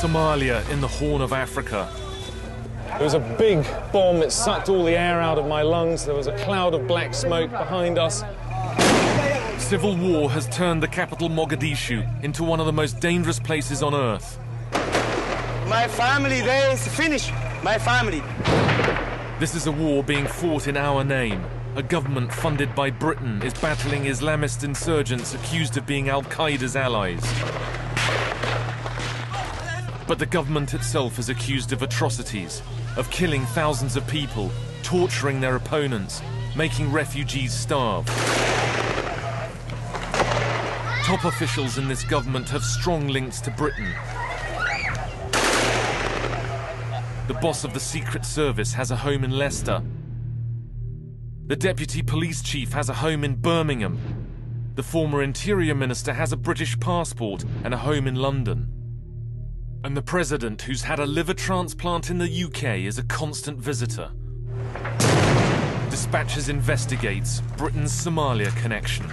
Somalia in the Horn of Africa. There was a big bomb that sucked all the air out of my lungs. There was a cloud of black smoke behind us. Civil war has turned the capital Mogadishu into one of the most dangerous places on earth. My family there is finished. My family. This is a war being fought in our name. A government funded by Britain is battling Islamist insurgents accused of being Al-Qaeda's allies. But the government itself is accused of atrocities, of killing thousands of people, torturing their opponents, making refugees starve. Top officials in this government have strong links to Britain. The boss of the Secret Service has a home in Leicester. The deputy police chief has a home in Birmingham. The former Interior Minister has a British passport and a home in London. And the president, who's had a liver transplant in the UK, is a constant visitor. Dispatches investigates Britain's Somalia connection.